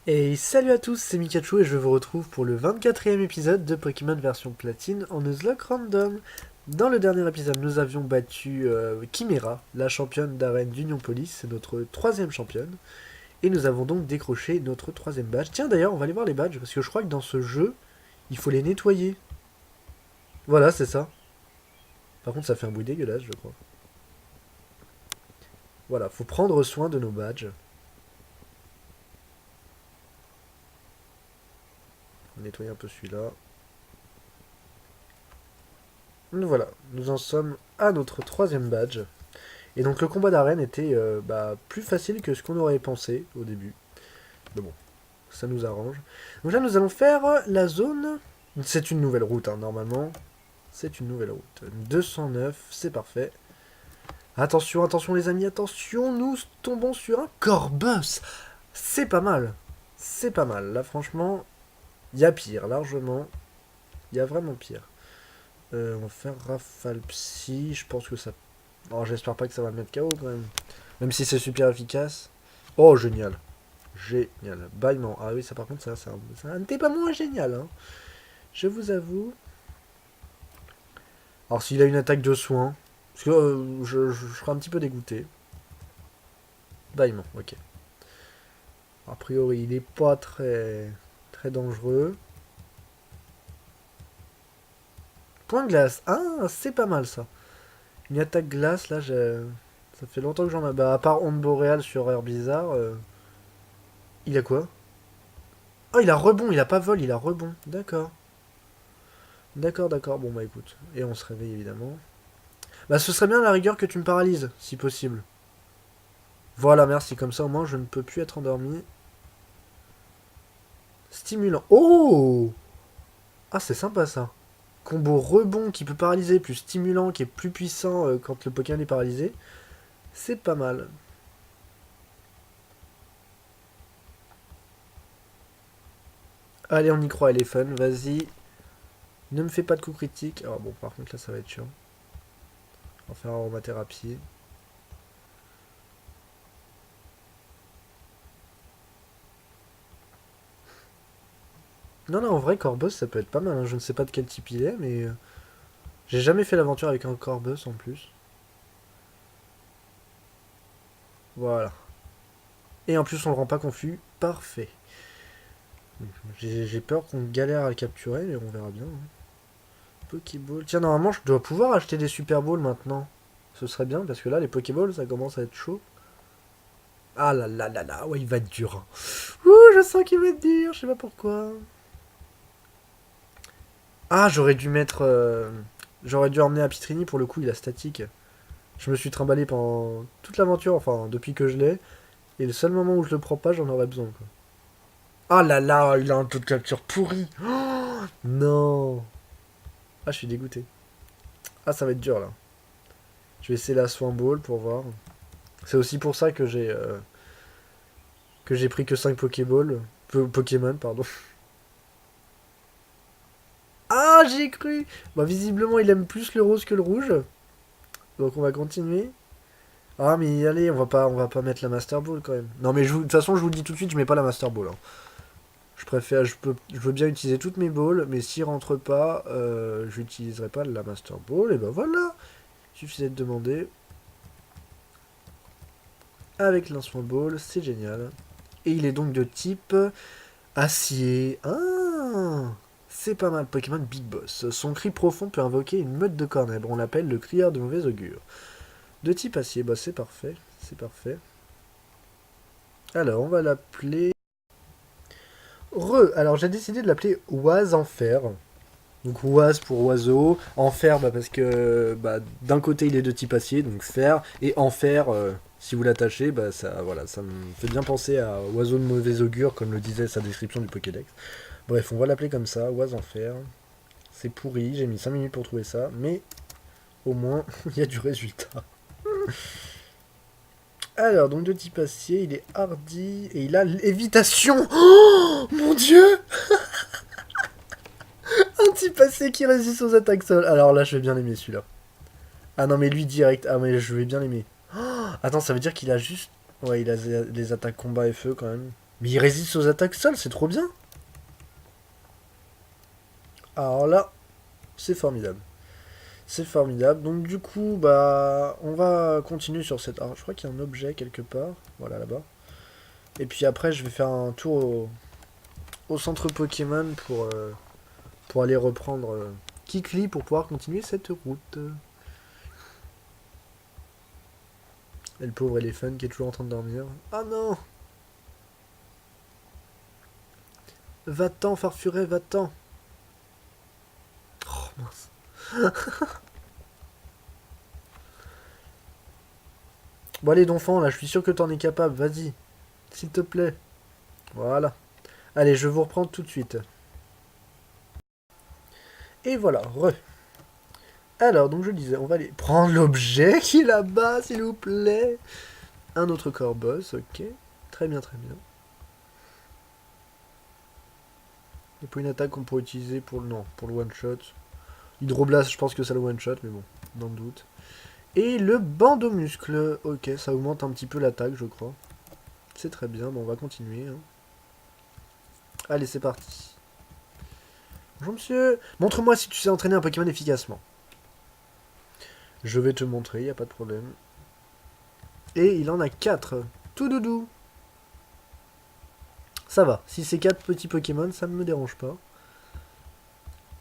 Et salut à tous, c'est Mikachu et je vous retrouve pour le 24e épisode de Pokémon version platine en Nuzlocke Random. Dans le dernier épisode, nous avions battu Chimera, la championne d'arène d'Union Police, c'est notre troisième championne. Et nous avons donc décroché notre troisième badge. Tiens d'ailleurs, on va aller voir les badges, parce que je crois que dans ce jeu, il faut les nettoyer. Voilà, c'est ça. Par contre, ça fait un bruit dégueulasse, je crois. Voilà, faut prendre soin de nos badges. On va nettoyer un peu celui-là. Voilà, nous en sommes à notre troisième badge. Et donc le combat d'arène était plus facile que ce qu'on aurait pensé au début. Mais bon, ça nous arrange. Donc là, nous allons faire la zone. C'est une nouvelle route, hein, normalement. C'est une nouvelle route. 209, c'est parfait. Attention, attention les amis, attention, nous tombons sur un Corbus. C'est pas mal. C'est pas mal. Là, franchement, il y a pire, largement. Il y a vraiment pire. On va faire Rafale Psy. Je pense que ça... Oh, j'espère pas que ça va le mettre KO quand même. Même si c'est super efficace. Oh, génial. Génial. Bâillement. Ah oui, ça par contre, ça n'était pas moins génial. Hein. Je vous avoue. Alors, s'il a une attaque de soin. Parce que je serais un petit peu dégoûté. Bâillement, ok. A priori, il est pas très dangereux. Point de glace. Ah, c'est pas mal ça. Une attaque glace, là, ça fait longtemps que j'en ai. Bah, à part Onde Boréale sur Herbizarre. Il a quoi? Oh, il a rebond, il a pas vol, il a rebond. D'accord. D'accord, d'accord. Bon, bah écoute. Et on se réveille évidemment. Bah, ce serait bien à la rigueur que tu me paralyses, si possible. Voilà, merci. Comme ça, au moins, je ne peux plus être endormi. Stimulant. Oh! Ah, c'est sympa ça. Combo rebond qui peut paralyser, plus stimulant qui est plus puissant quand le Pokémon est paralysé. C'est pas mal. Allez, on y croit, elle est fun. Vas-y. Ne me fais pas de coup critique. Ah bon, par contre, là, ça va être chiant. On va faire aromathérapie. Non, non, en vrai, Corbus, ça peut être pas mal. Hein. Je ne sais pas de quel type il est, mais... j'ai jamais fait l'aventure avec un Corbus, en plus. Voilà. Et en plus, on le rend pas confus. Parfait. J'ai peur qu'on galère à le capturer, mais on verra bien. Hein. Pokéball. Tiens, normalement, je dois pouvoir acheter des Super Balls maintenant. Ce serait bien, parce que là, les Pokéballs, ça commence à être chaud. Ah là là là là, ouais, il va être dur. Hein. Ouh, je sens qu'il va être dur, je sais pas pourquoi. Ah, j'aurais dû mettre... j'aurais dû emmener à Pitrini, pour le coup, il a statique. Je me suis trimballé pendant toute l'aventure, enfin, depuis que je l'ai. Et le seul moment où je le prends pas, j'en aurais besoin, quoi. Ah là là, il a un taux de capture pourri. Oh, non. Ah, je suis dégoûté. Ah, ça va être dur, là. Je vais essayer la Swan Ball pour voir. C'est aussi pour ça que j'ai pris que 5 Pokéballs. Pokémon, pardon. Ah, j'ai cru. Bah, visiblement, il aime plus le rose que le rouge. Donc, on va continuer. Ah, mais allez, on va pas mettre la Master Ball, quand même. Non, mais de toute façon, je vous le dis tout de suite, je mets pas la Master Ball. Hein. Je préfère, je veux bien utiliser toutes mes balls, mais s'il rentre pas, j'utiliserai pas la Master Ball. Et ben voilà. Il suffisait de demander. Avec l'instant ball, c'est génial. Et il est donc de type acier. Ah, c'est pas mal. Pokémon Big Boss. Son cri profond peut invoquer une meute de cornèbres. On l'appelle le crieur de mauvais augure. De type acier, bah c'est parfait. C'est parfait. Alors, on va l'appeler... Alors j'ai décidé de l'appeler Oise Enfer. Donc Oise pour oiseau. Enfer, bah, parce que d'un côté il est de type acier, donc fer. Et Enfer, si vous l'attachez, bah ça, voilà, ça me fait bien penser à oiseau de mauvais augure, comme le disait sa description du Pokédex. Bref, on va l'appeler comme ça, Oise Enfer. C'est pourri, j'ai mis 5 minutes pour trouver ça, mais au moins il y a du résultat. Alors, donc de type acier, il est hardi et il a l'évitation. Oh mon dieu! Un type acier qui résiste aux attaques sol. Alors là, je vais bien l'aimer celui-là. Ah non, mais lui direct. Ah, mais je vais bien l'aimer. Oh, attends, ça veut dire qu'il a juste. Ouais, il a les attaques combat et feu quand même. Mais il résiste aux attaques seules, c'est trop bien. Alors là, c'est formidable. C'est formidable. Donc du coup, bah, on va continuer sur cette... Alors, je crois qu'il y a un objet quelque part. Voilà, là-bas. Et puis après, je vais faire un tour au centre Pokémon pour aller reprendre Kikli pour pouvoir continuer cette route. Et le pauvre éléphant qui est toujours en train de dormir. Ah non! Va-t'en, Farfuret, va-t'en! Oh mince. Bon allez, Donphan, là, je suis sûr que t'en es capable. Vas-y, s'il te plaît. Voilà. Allez, je vous reprends tout de suite. Et voilà, re. Alors, donc je disais, on va aller prendre l'objet qui est là-bas, s'il vous plaît. Un autre corps boss, ok. Très bien, très bien. Et pour une attaque qu'on pourrait utiliser pour le... Non, pour le one-shot. Hydroblast, je pense que ça le one-shot, mais bon, dans le doute. Et le bandeau-muscle. Ok, ça augmente un petit peu l'attaque, je crois. C'est très bien, bon, on va continuer. Hein. Allez, c'est parti. Bonjour, monsieur. Montre-moi si tu sais entraîner un Pokémon efficacement. Je vais te montrer, y a pas de problème. Et il en a 4. Tout doudou. Ça va. Si c'est 4 petits Pokémon, ça ne me dérange pas.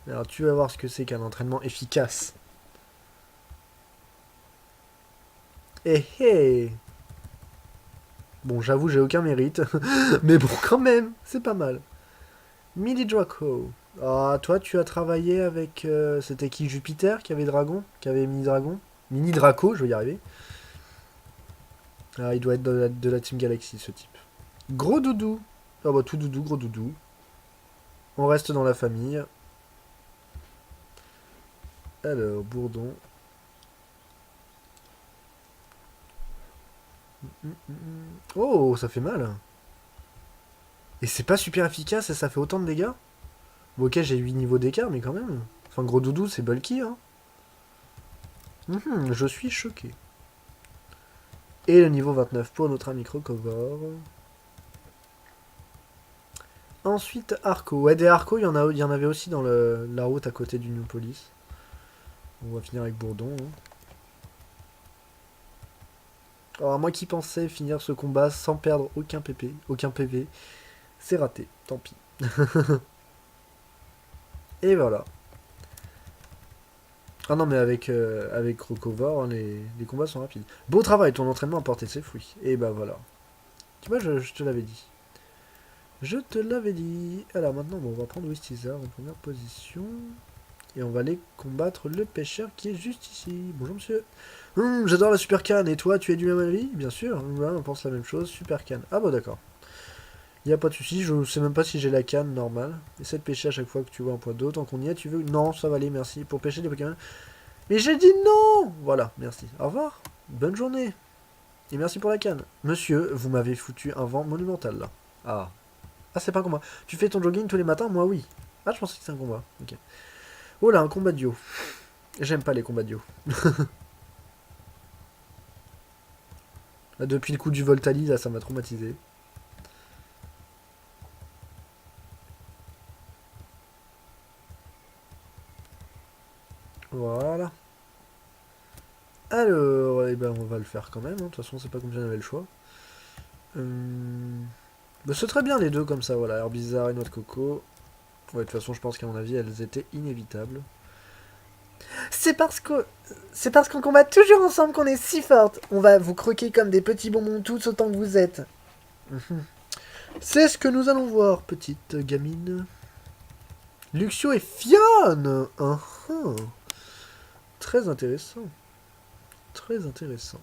Alors, tu vas voir ce que c'est qu'un entraînement efficace. Eh eh. Bon, j'avoue, j'ai aucun mérite. Mais bon, quand même, c'est pas mal. Midi Draco. Ah, toi, tu as travaillé avec... c'était qui, Jupiter, qui avait Dragon? Qui avait Mini Dragon? Mini Draco, je vais y arriver. Ah, il doit être de la Team Galaxy, ce type. Gros doudou. Ah bah, tout doudou, gros doudou. On reste dans la famille. Alors, Bourdon. Oh, ça fait mal. Et c'est pas super efficace et ça fait autant de dégâts. Bon, ok, j'ai 8 niveaux d'écart, mais quand même. Enfin, gros doudou, c'est bulky, hein. Je suis choqué. Et le niveau 29 pour notre ami Crocovore. Ensuite, Arco. Ouais, des Arco, il y en avait aussi dans la route à côté du New Police. On va finir avec Bourdon. Hein. Alors, moi qui pensais finir ce combat sans perdre aucun PP, aucun PV, c'est raté. Tant pis. Et voilà. Ah non, mais avec Crocovore, hein, les combats sont rapides. Beau travail, ton entraînement a porté ses fruits. Et bah voilà. Tu vois, je te l'avais dit. Je te l'avais dit. Alors maintenant, bon, on va prendre Wistizar en première position. Et on va aller combattre le pêcheur qui est juste ici. Bonjour monsieur. J'adore la super canne. Et toi, tu es du même avis? Bien sûr. Ouais, on pense la même chose. Super canne. Ah bah d'accord. Il n'y a pas de souci. Je sais même pas si j'ai la canne normale. Essaie de pêcher à chaque fois que tu vois un point d'eau. Tant qu'on y est, tu veux? Non, ça va aller, merci. Pour pêcher des Pokémon. Mais j'ai dit non. Voilà, merci. Au revoir. Bonne journée. Et merci pour la canne. Monsieur, vous m'avez foutu un vent monumental là. Ah. Ah, c'est pas un combat. Tu fais ton jogging tous les matins? Moi, oui. Ah, je pensais que c'était un combat. Ok. Oh là, un combat duo. J'aime pas les combats duo. Là, depuis le coup du Voltali, là, ça m'a traumatisé. Voilà. Alors, eh ben, on va le faire quand même. Hein. De toute façon, c'est pas comme si on avait le choix. Bah, c'est très bien les deux comme ça, voilà. Herbizarre et noix de coco. Ouais, de toute façon, je pense qu'à mon avis, elles étaient inévitables. C'est parce que c'est parce qu'on combat toujours ensemble qu'on est si forte. On va vous croquer comme des petits bonbons tous autant que vous êtes. Mhm. C'est ce que nous allons voir, petite gamine. Luxio et Fionn. Très intéressant. Très intéressant.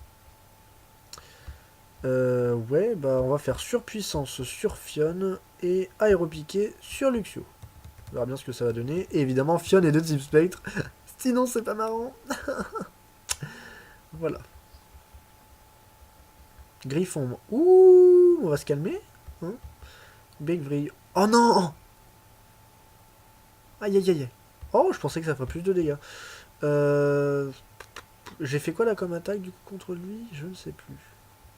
Ouais, bah on va faire surpuissance sur Fionn et aéropiqué sur Luxio. On verra bien ce que ça va donner. Et évidemment, Fionn est de type spectre. Sinon, c'est pas marrant. Voilà. Griffon. Ouh, on va se calmer. Hein. Big Vrille. Oh non. Aïe aïe aïe. Oh, je pensais que ça ferait plus de dégâts. Euh... J'ai fait quoi là comme attaque du coup contre lui? Je ne sais plus.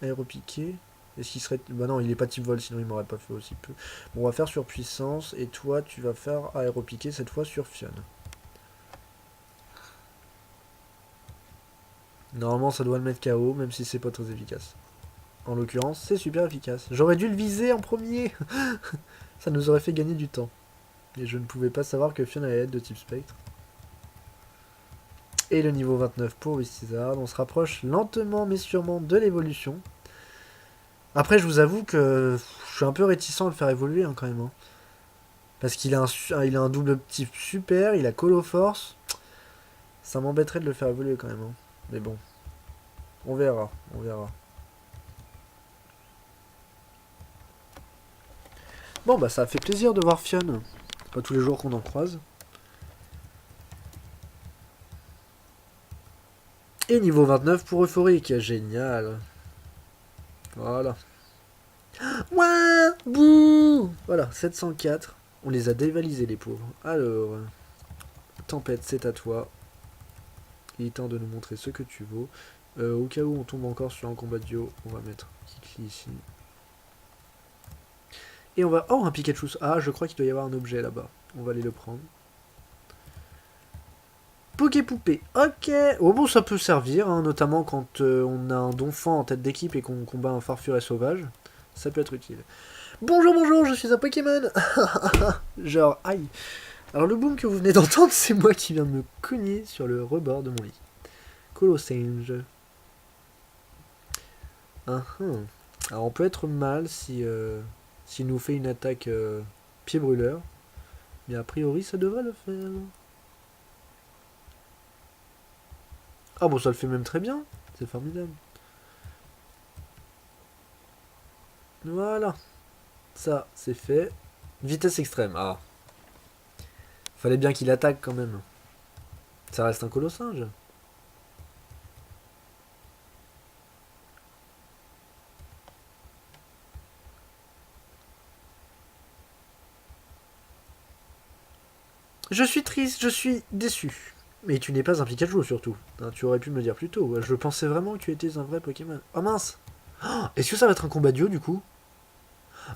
Aéropiqué. Est-ce qu'il serait... Bah non, il est pas type vol, sinon il m'aurait pas fait aussi peu. Bon, on va faire sur puissance, et toi, tu vas faire aéropiqué, cette fois sur Fion. Normalement, ça doit le mettre KO, même si c'est pas très efficace. En l'occurrence, c'est super efficace. J'aurais dû le viser en premier. Ça nous aurait fait gagner du temps. Et je ne pouvais pas savoir que Fion allait être de type spectre. Et le niveau 29 pour Wizard. On se rapproche lentement mais sûrement de l'évolution. Après, je vous avoue que je suis un peu réticent à le faire évoluer hein, quand même. Hein. Parce qu'il a, il a un double type super, il a Colo Force. Ça m'embêterait de le faire évoluer quand même. Hein. Mais bon, on verra, on verra. Bon, bah ça fait plaisir de voir Fion. C'est pas tous les jours qu'on en croise. Et niveau 29 pour Euphorique, génial. Voilà. Ouah, bouh. Voilà, 704. On les a dévalisés les pauvres. Alors, Tempête, c'est à toi. Il est temps de nous montrer ce que tu vaux. Au cas où on tombe encore sur un combat duo, on va mettre Kikli ici. Et on va... Oh, un Pikachu. Ah, je crois qu'il doit y avoir un objet là-bas. On va aller le prendre. Poké-poupée. Ok. Oh bon, ça peut servir, hein, notamment quand on a un Donphan en tête d'équipe et qu'on combat un Farfuret sauvage. Ça peut être utile. Bonjour, bonjour, je suis un Pokémon. Genre, aïe. Alors le boom que vous venez d'entendre, c'est moi qui viens de me cogner sur le rebord de mon lit. Colosange. Alors on peut être mal si s'il nous fait une attaque pied brûleur. Mais a priori ça devrait le faire. Ah bon ça le fait même très bien. C'est formidable. Voilà. Ça c'est fait. Vitesse extrême. Ah. Fallait bien qu'il attaque quand même. Ça reste un colossinge. Je suis triste, je suis déçu. Mais tu n'es pas un Pikachu surtout. Hein, tu aurais pu me le dire plus tôt. Je pensais vraiment que tu étais un vrai Pokémon. Oh mince. Oh, est-ce que ça va être un combat duo du coup?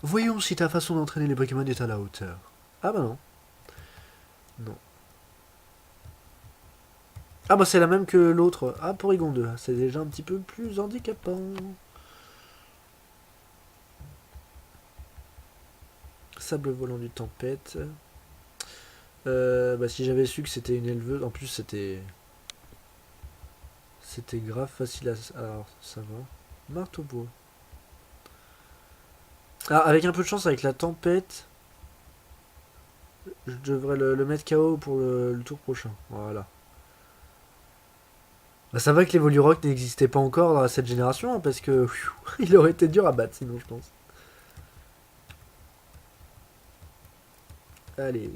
Voyons si ta façon d'entraîner les Pokémon est à la hauteur. Ah bah non. Non. Ah bah c'est la même que l'autre. Ah Porygon 2. C'est déjà un petit peu plus handicapant. Sable volant du tempête. Bah si j'avais su que c'était une éleveuse. En plus c'était... C'était grave facile à... Alors ça va. Marteau bois. Ah avec un peu de chance avec la tempête... Je devrais le mettre KO pour le tour prochain. Voilà. Bah, ça va que l'Evolurock n'existait pas encore dans cette génération, hein, parce que il aurait été dur à battre sinon, je pense. Allez.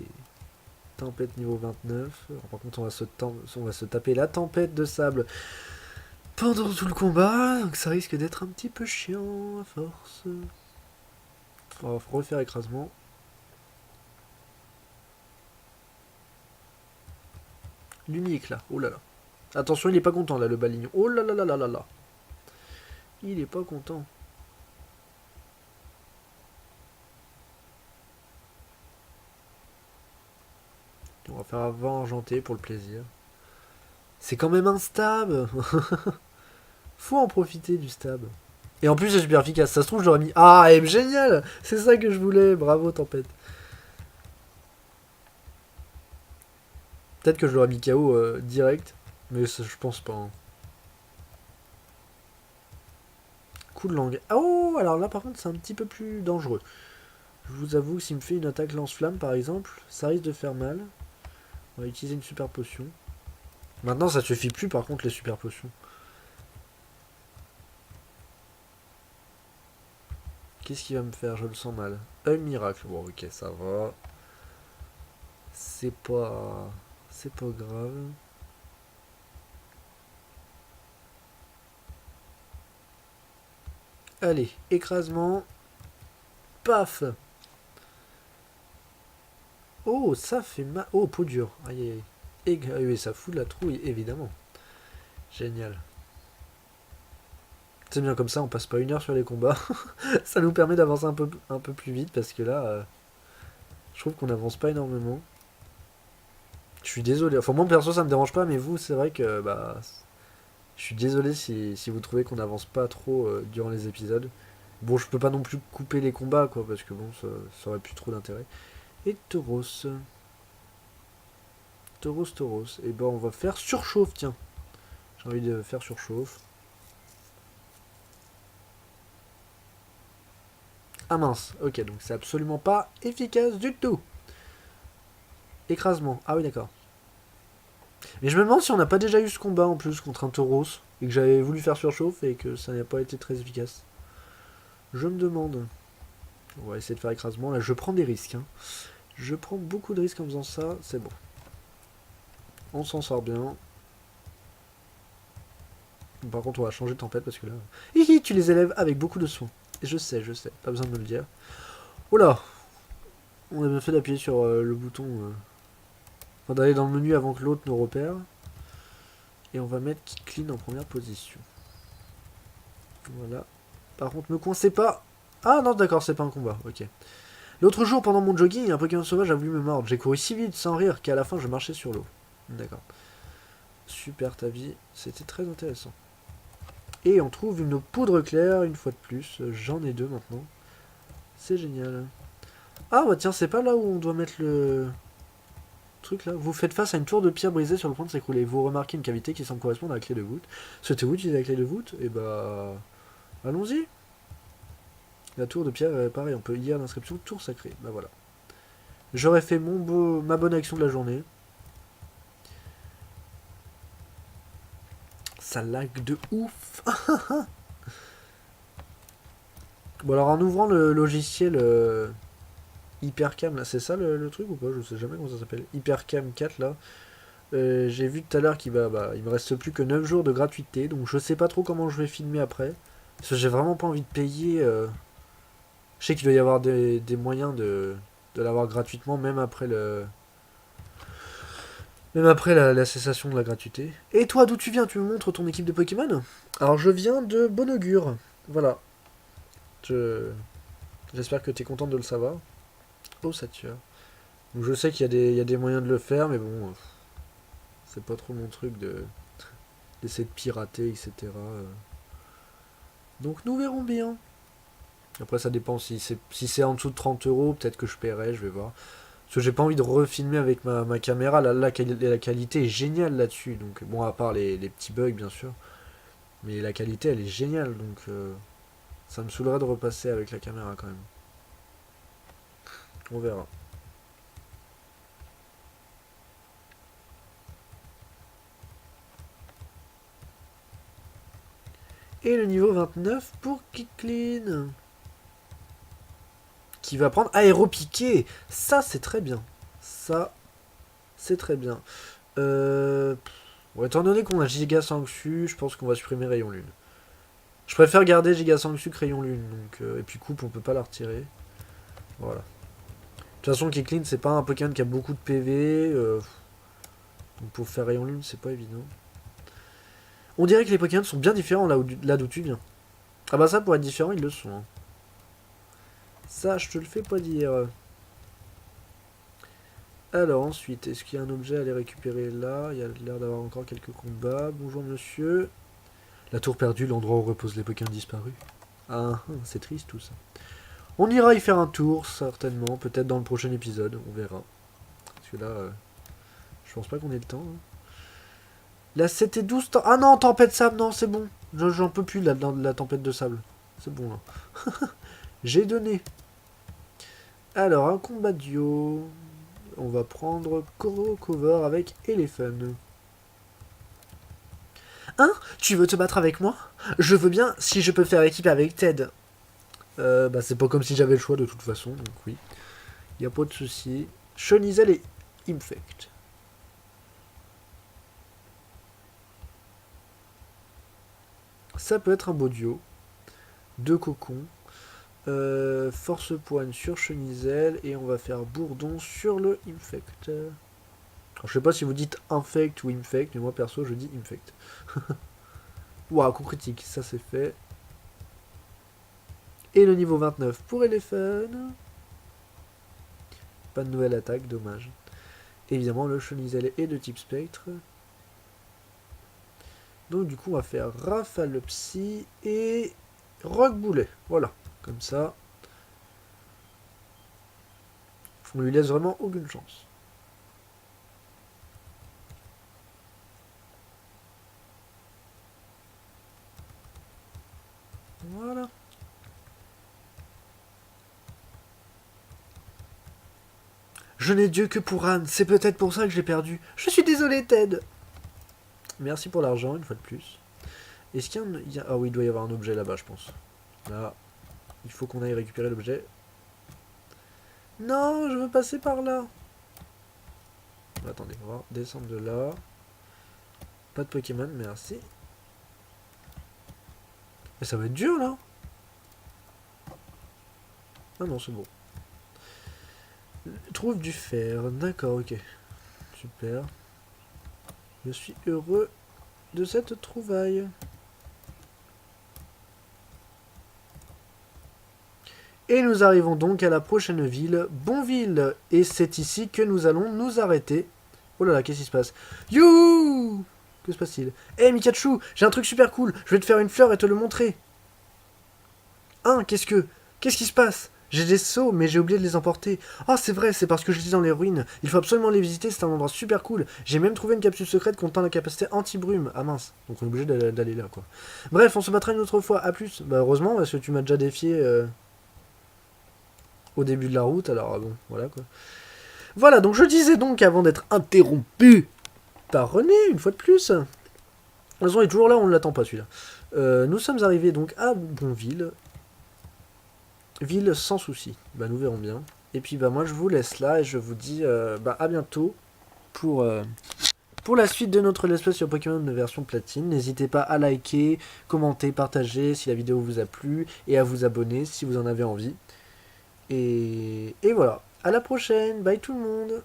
Tempête niveau 29. Alors, par contre, on va se taper la tempête de sable pendant tout le combat. Donc ça risque d'être un petit peu chiant à force. On va refaire écrasement. L'unique là. Oh là là. Attention, il est pas content là, le balignon. Oh là là là là là là. Il est pas content. On va faire avant argenté pour le plaisir. C'est quand même un stab. Faut en profiter du stab. Et en plus, c'est super efficace. Ça se trouve, j'aurais mis. Ah, génial. C'est ça que je voulais. Bravo, Tempête. Peut-être que je l'aurais mis KO direct. Mais ça, je pense pas. Hein. Coup de langue. Oh, alors là, par contre, c'est un petit peu plus dangereux. Je vous avoue que s'il me fait une attaque lance-flamme, par exemple, ça risque de faire mal. On va utiliser une super potion. Maintenant, ça suffit plus, par contre, les super potions. Qu'est-ce qu'il va me faire? Je le sens mal. Un miracle. Bon, ok, ça va. C'est pas... C'est pas grave. Allez, écrasement. Paf. Oh, ça fait mal. Oh, peau dure. Aïe, aïe, aïe. Et oui, ça fout de la trouille, évidemment. Génial. C'est bien comme ça, on passe pas 1 heure sur les combats. Ça nous permet d'avancer un peu plus vite parce que là, je trouve qu'on avance pas énormément. Je suis désolé. Enfin, moi perso, ça me dérange pas, mais vous, c'est vrai que bah, je suis désolé si vous trouvez qu'on avance pas trop durant les épisodes. Bon, je peux pas non plus couper les combats, quoi, parce que bon, ça aurait plus trop d'intérêt. Et Tauros. Tauros. Et ben, on va faire surchauffe, tiens. J'ai envie de faire surchauffe. Ah mince, ok, donc c'est absolument pas efficace du tout. Écrasement, ah oui d'accord. Mais je me demande si on n'a pas déjà eu ce combat en plus contre un tauros, et que j'avais voulu faire surchauffe et que ça n'a pas été très efficace. Je me demande. On va essayer de faire écrasement, là je prends des risques. Hein. Je prends beaucoup de risques en faisant ça, c'est bon. On s'en sort bien. Par contre on va changer de tempête parce que là... Hihi, tu les élèves avec beaucoup de soin. Et je sais, pas besoin de me le dire. Oula. On a bien fait d'appuyer sur le bouton... Enfin, d'aller dans le menu avant que l'autre nous repère. Et on va mettre Kick Clean en première position. Voilà. Par contre, me coincez pas. Ah non, d'accord, c'est pas un combat. Ok. L'autre jour, pendant mon jogging, un Pokémon sauvage a voulu me mordre. J'ai couru si vite, sans rire, qu'à la fin, je marchais sur l'eau. D'accord. Super ta vie. C'était très intéressant. Et on trouve une poudre claire, une fois de plus. J'en ai 2 maintenant. C'est génial. Ah bah tiens, c'est pas là où on doit mettre le... truc là. Vous faites face à une tour de pierre brisée sur le point de s'écrouler. Vous remarquez une cavité qui semble correspondre à la clé de voûte. Souhaitez-vous utiliser la clé de voûte? Et bah... allons-y. La tour de pierre, pareil, on peut lire l'inscription tour sacrée. Bah voilà. J'aurais fait ma bonne action de la journée. Ça lag de ouf. Bon alors en ouvrant le logiciel Hypercam, là, c'est ça le truc ou pas? Je sais jamais comment ça s'appelle. Hypercam 4 là. J'ai vu tout à l'heure qu'il il me reste plus que 9 jours de gratuité, donc je sais pas trop comment je vais filmer après. Parce que j'ai vraiment pas envie de payer. Je sais qu'il doit y avoir des moyens de l'avoir gratuitement, même après la cessation de la gratuité. Et toi, d'où tu viens? Tu me montres ton équipe de Pokémon? Alors je viens de Bonaugure. Voilà. J'espère que tu es content de le savoir. Oh, ça tue. Donc je sais qu'il y a des moyens de le faire, mais bon, c'est pas trop mon truc d'essayer de pirater, etc. Donc nous verrons bien. Après ça dépend si c'est en dessous de 30 euros, peut-être que je paierai, je vais voir. Parce que j'ai pas envie de refilmer avec ma caméra, la qualité est géniale là-dessus. Donc bon, à part les petits bugs bien sûr. Mais la qualité elle est géniale, donc ça me saoulerait de repasser avec la caméra quand même. On verra. Et le niveau 29 pour Kicklin. Qui va prendre aéropiqué. Ça, c'est très bien. Ça, c'est très bien. Bon, étant donné qu'on a Giga Sangsu, je pense qu'on va supprimer Rayon Lune. Je préfère garder Giga Sangsu que Rayon Lune. Donc, et puis coupe, on peut pas la retirer. Voilà. De toute façon, Kicklin, c'est pas un Pokémon qui a beaucoup de PV. Donc pour faire Rayon Lune, c'est pas évident. On dirait que les Pokémon sont bien différents là d'où tu viens. Ah bah ça, pour être différent, ils le sont. Hein. Ça, je te le fais pas dire. Alors ensuite, est-ce qu'il y a un objet à aller récupérer là? Il y a l'air d'avoir encore quelques combats. Bonjour monsieur. La tour perdue, l'endroit où reposent les Pokémon disparus. Ah, c'est triste tout ça. On ira y faire un tour, certainement. Peut-être dans le prochain épisode, on verra. Parce que là, je pense pas qu'on ait le temps. Hein. Là, c'était 12 temps. Ah non, tempête de sable, non, c'est bon. J'en peux plus là, dans la tempête de sable. C'est bon là. J'ai donné. Alors, un combat duo. On va prendre Koro Cover avec Elephant. Hein? Tu veux te battre avec moi? Je veux bien si je peux faire équipe avec Ted. Bah c'est pas comme si j'avais le choix de toute façon, donc oui. Y a pas de souci. Chenizel et Infect. Ça peut être un beau duo. 2 cocons. Force poigne sur Chenizel et on va faire Bourdon sur le Infect. Alors, je sais pas si vous dites Infect ou Infect, mais moi perso je dis Infect. Waouh, coup critique, ça c'est fait. Et le niveau 29 pour Elephant. Pas de nouvelle attaque, dommage. Évidemment, le Chenizel est de type spectre. Donc du coup, on va faire Rafale Psy et Rock Boulet. Voilà, comme ça. On lui laisse vraiment aucune chance. Voilà. Je n'ai Dieu que pour Anne, c'est peut-être pour ça que j'ai perdu. Je suis désolé, Ted. Merci pour l'argent, une fois de plus. Est-ce qu'il y a... Ah oui, il doit y avoir un objet là-bas, je pense. Là, il faut qu'on aille récupérer l'objet. Non, je veux passer par là. Attendez, on va descendre de là. Pas de Pokémon, merci. Mais ça va être dur, là. Ah non, c'est bon. Trouve du fer. D'accord, ok. Super. Je suis heureux de cette trouvaille. Et nous arrivons donc à la prochaine ville, Bonville. Et c'est ici que nous allons nous arrêter. Oh là là, qu'est-ce qui se passe? Youhou! Que se passe-t-il? Hé, Mikachu, j'ai un truc super cool. Je vais te faire une fleur et te le montrer. Hein, qu'est-ce qui se passe? J'ai des seaux, mais j'ai oublié de les emporter. Ah, c'est vrai, c'est parce que j'étais dans les ruines. Il faut absolument les visiter, c'est un endroit super cool. J'ai même trouvé une capsule secrète contenant la capacité anti-brume. Ah mince, donc on est obligé d'aller là, quoi. Bref, on se battra une autre fois. À plus. Bah, heureusement, parce que tu m'as déjà défié au début de la route, alors bon, voilà, quoi. Voilà, donc je disais donc, avant d'être interrompu par René, une fois de plus. De toute façon, il est toujours là, on ne l'attend pas, celui-là. Nous sommes arrivés donc à Bonville. Ville sans souci. Bah, nous verrons bien. Et puis, bah, moi, je vous laisse là et je vous dis bah, à bientôt pour la suite de notre let's play sur Pokémon de version platine. N'hésitez pas à liker, commenter, partager si la vidéo vous a plu et à vous abonner si vous en avez envie. Et voilà. À la prochaine. Bye tout le monde.